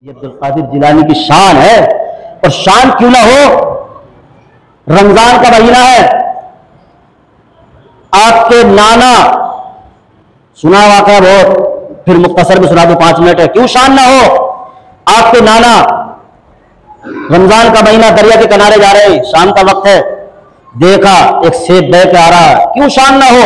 ये अब्दुल कादिर जिलानी की शान है। और शान क्यों ना हो, रमजान का महीना है, आपके नाना, सुना वाक़या बहुत, फिर मुख्तसर में सुना दो 5 मिनट है, क्यों शान ना हो। आपके नाना रमजान का महीना दरिया के किनारे जा रहे हैं, शाम का वक्त है, देखा एक सेब बह के आ रहा है, क्यों शान ना हो।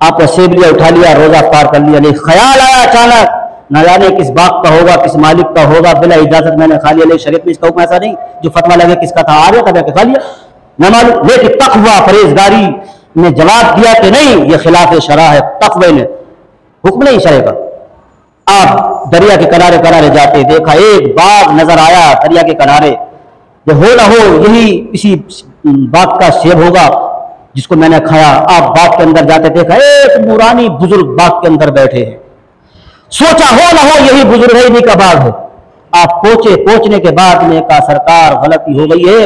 आपने सेब लिया, उठा लिया, रोजा अफ्तार कर लिया, लेकिन ख्याल आया अचानक, न जाने किस बाप का होगा, किस मालिक का होगा, बिना इजाजत मैंने खा लिया। लेकिन शरीयत में इसका हुक्म ऐसा नहीं, जो फतवा लगे किसका था, आ गया था खा लिया, न मालूम। लेकिन तक़वा परहेजगारी ने जवाब दिया कि नहीं, ये खिलाफ शरा है, तक़वे ने हुक्म नहीं शरे का। आप दरिया के किनारे किनारे जाते, देखा एक बाग नजर आया दरिया के किनारे, जो हो ना हो यही इसी बाग का सेब होगा जिसको मैंने खाया। आप बाग के अंदर जाते, देखा एक नूरानी बुजुर्ग बाग के अंदर बैठे हैं। सोचा हो ना हो यही बुजुर्ग है, इन्हीं का बाग है। आप पहुंचने के बाद में कहा सरकार गलती हो गई है,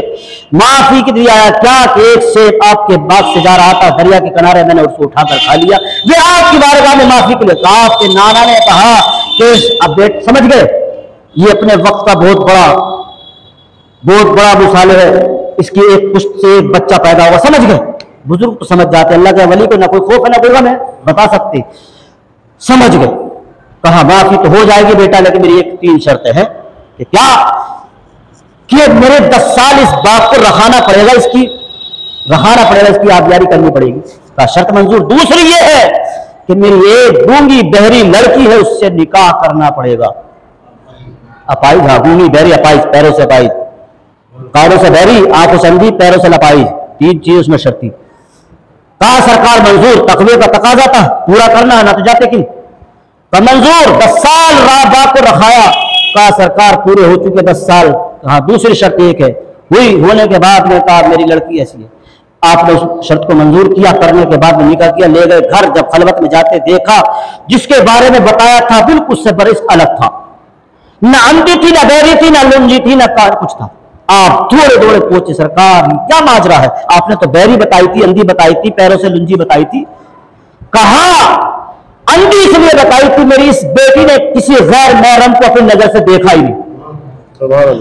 माफी के लिए आया क्या कि एक सेब आपके बाग से जा रहा था दरिया के किनारे, मैंने उसको उठाकर खा लिया, वे आपकी बारगाह में माफी के लिए कहा। आपके नाना ने कहा कि अब बेट समझ गए, ये अपने वक्त का बहुत बड़ा मुसाले है, इसकी एक पुश्त से एक बच्चा पैदा होगा, समझ गए। बुजुर्ग तो समझ जाते, अल्लाह के वली को ना कोई खौफ है ना कोई गम है, बता सकते, समझ गए। कहा माफी तो हो जाएगी बेटा, लेकिन मेरी एक 3 शर्तें हैं। कि क्या? कि मेरे 10 साल इस बाग को रखाना पड़ेगा, इसकी आबियारी करनी पड़ेगी। कहा शर्त मंजूर। दूसरी ये है कि मेरी एक गूंगी बहरी लड़की है, उससे निकाह करना पड़ेगा। अपाइज, हाँ, गूंगी बहरी अपाइज, पैरों से अपाइज, कानों से बहरी, आंखों से अंधी, पैरों से लपाइज, 3 चीज उसमें शर्ती। कहा सरकार मंजूर, तकवे का तकाजा था, पूरा करना है ना तो जाते कि मंजूर। 10 साल बाग को रखाया। कहा सरकार पूरे हो चुके 10 साल। कहा दूसरी शर्त एक है, हुई होने के बाद में कहा मेरी लड़की ऐसी है। आपने उस शर्त को मंजूर किया, करने के बाद में निकाह किया, ले गए घर। जब खलवत में जाते देखा जिसके बारे में बताया था बिल्कुल उससे बरिस अलग था, न अंधी थी, न बहरी थी, न लुंजी थी, न कुछ था। आप दौड़े पहुंचे, सरकार क्या माजरा है, आपने तो बहरी बताई थी, अंधी बताई थी, पैरों से लुंजी बताई थी। कहा अंधी इसलिए बताई थी, मेरी इस बेटी ने किसी गैर महरम को अपनी नजर से देखा ही नहीं।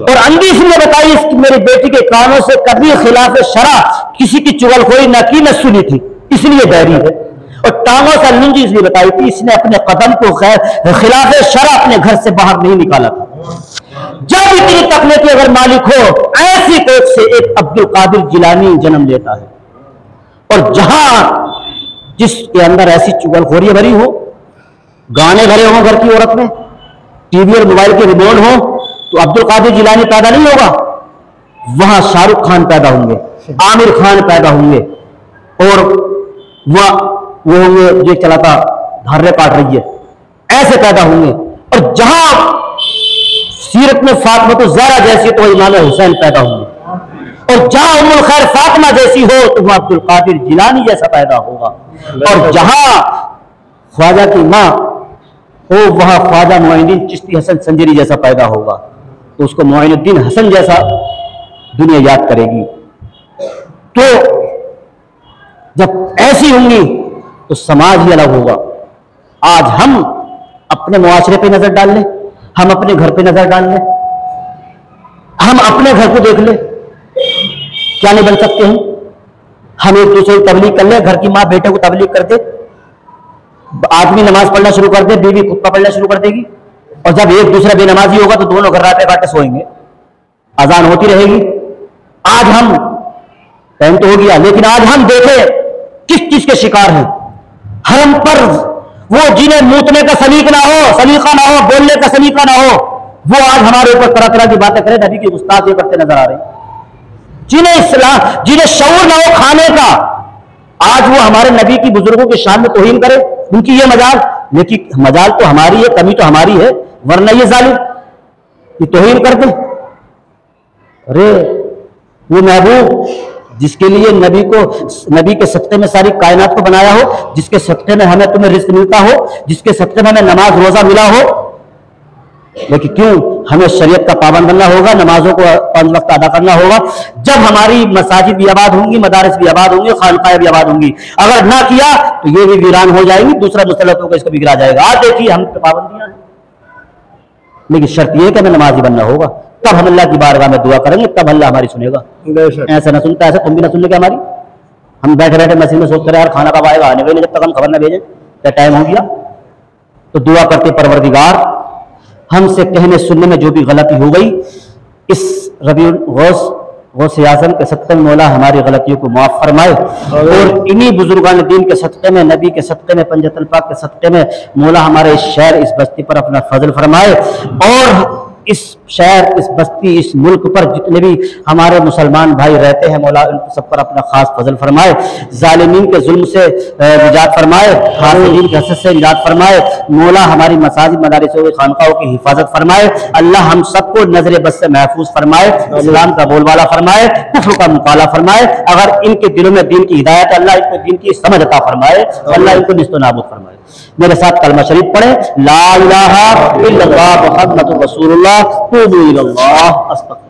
और अंधी इसलिए बताई, मेरी बेटी के कानों से कभी खिलाफ शरा किसी की चुगलखोरी न की न सुनी थी, इसलिए बहरी है। और टांगों से लुंजी इसलिए बताई थी, इसने अपने कदम को खिलाफ शरा अपने घर से बाहर नहीं निकाला था। जब इतनी तकने की अगर मालिक हो, ऐसी कोख से एक अब्दुल कादिर जिलानी जन्म लेता है। और जहां जिसके अंदर ऐसी चुगलखोरी भरी हो, गाने भरे हों घर की औरत में, टीवी और मोबाइल के रिमोट हो, तो अब्दुल कादिर जिलानी पैदा नहीं होगा। वहां शाहरुख खान पैदा होंगे, आमिर खान पैदा होंगे, और वो होंगे जो चलाता धारे काट रही है, ऐसे पैदा होंगे। और जहां सीरत में फातिमा तो ज़हरा जैसी, तो इमाम हुसैन पैदा होंगे। और जहां उम्मुल खैर फातिमा जैसी हो, तो वह अब्दुल कादिर जिलानी जैसा पैदा होगा। और जहां ख्वाजा की मां हो, वहां ख्वाजा मोइनुद्दीन चिश्ती हसन संजरी जैसा पैदा होगा, तो उसको मोइनुद्दीन हसन जैसा दुनिया याद करेगी। तो जब ऐसी होंगी तो समाज ही अलग होगा। आज हम अपने मुआशरे पे नजर डाल लें, हम अपने घर पे नजर डाल लें, हम अपने घर को देख लें, क्या नहीं बन सकते हैं। हम एक दूसरे को तबलीग कर ले, घर की माँ बेटे को तबलीग कर दे, आदमी नमाज पढ़ना शुरू कर दे, बीवी खुतबा पढ़ना शुरू कर देगी। और जब एक दूसरा बेनमाजी होगा तो दोनों घर रात काटे सोएंगे, अजान होती रहेगी। आज हम टाइम तो हो गया, लेकिन आज हम देखें किस चीज के शिकार हैं। हरम पर वो जिन्हें मूतने का सलीका ना हो, बोलने का सलीका ना हो, वो आज हमारे ऊपर तरह तरह की बातें करें, नबी की गुस्ताखी करते नजर आ रहे हैं। जिन्हें शऊर ना हो खाने का, आज वो हमारे नबी की बुजुर्गों की शान में तौहीन करे, उनकी ये मजाल। लेकिन मजाल तो हमारी है, कमी तो हमारी है, वरना ये जालिम ये तौहीन कर दे। अरे वो महबूब जिसके लिए नबी के सत्ते में सारी कायनात को बनाया हो, जिसके सत्ते में हमें तुम्हें रिस्क मिलता हो, जिसके सत्ते में हमें नमाज रोजा मिला हो, लेकिन क्यों हमें शरीयत का पाबंद बनना होगा, नमाजों को 5 वक्त अदा करना होगा। जब हमारी मसाजिद भी आबाद होंगी, मदारिस भी आबाद होंगे, खानकाएं भी आबाद होंगी, अगर ना किया तो ये भी वीरान हो जाएंगी, दूसरा मुसल्लत होकर इसको बिगड़ा जाएगा। आज देखिए हम पे पाबंदियां हैं, लेकिन शर्त यह कि हमें नमाजी बनना होगा, तब हम अल्लाह की बारगाह में दुआ करेंगे, तब अल्लाह हमारी सुनेगा। ऐसा ना सुनता, ऐसा तुम भी ना सुन के हमारी। हम बैठे बैठे मस्जिद में सोचते रहे यार खाना कब आएगा, आने वाले जब तक हम खबर ना भेजें, क्या टाइम हो गया। तो दुआ करते परवरदिगार हमसे कहने सुनने में जो भी गलती हो गई, इस रबीउल गौस आज़म के सदक़े में मौला हमारी गलतियों को माफ़ फरमाए, और इन्हीं बुजुर्गान दीन के सदक़े में, नबी के सदक़े में, पंजतल पाक के सदक़े में मौला हमारे इस शहर, इस बस्ती पर अपना फजल फरमाए, और इस शहर, इस बस्ती, इस मुल्क पर जितने भी हमारे मुसलमान भाई रहते हैं मौला उन सब पर अपना खास फजल फरमाए, जालिमीन के जुल्म से निजात फरमाए, हासिदीन के हसद से निजात फरमाए, मौला हमारी मसाजिद मदारिस और खानकाहों की हिफाजत फरमाए, अल्लाह हम सबको नजर बस से महफूज फरमाए, इस्लाम का बोलबाला फरमाए, कुफ्र का मुकाला फरमाए, अगर इनके दिलों में दीन की हिदायत है अल्लाह इनको दीन की समझ अता फरमाए, अल्लाह इनको निस्तो नाबूद फरमाए। मेरे साथ कलमा शरीफ पढ़े, ला इलाहा इल्लल्लाह मुहम्मदुर रसूलुल्लाह, तूबू इलल्लाह, अस्तगफिरुल्लाह।